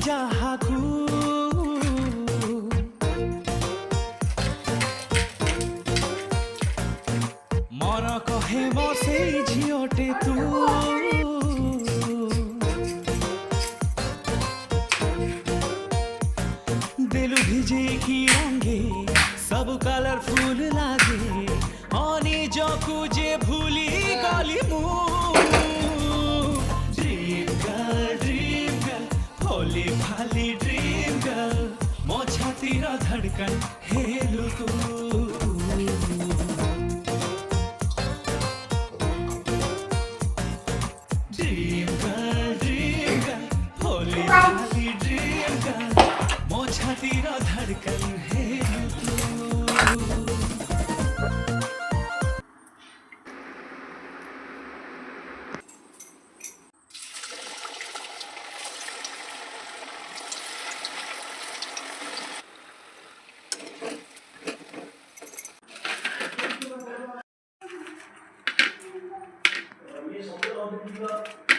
ଯାହାକୁ ମନ କହେ ମୋ ସେଇ ଝିଅଟେ ତୁ दिल भिजे की रंगे सब कलरफुल लागे अनि जको जे भूली गली मु ड्रीम गर्ल भोली भाली ड्रीम गर्ल मो छाती र धड़कन हेलु तू ड्रीम गर्ल भोली भाली ड्रीम गर्ल मो छाती र धड़कन हेलु तू ये सब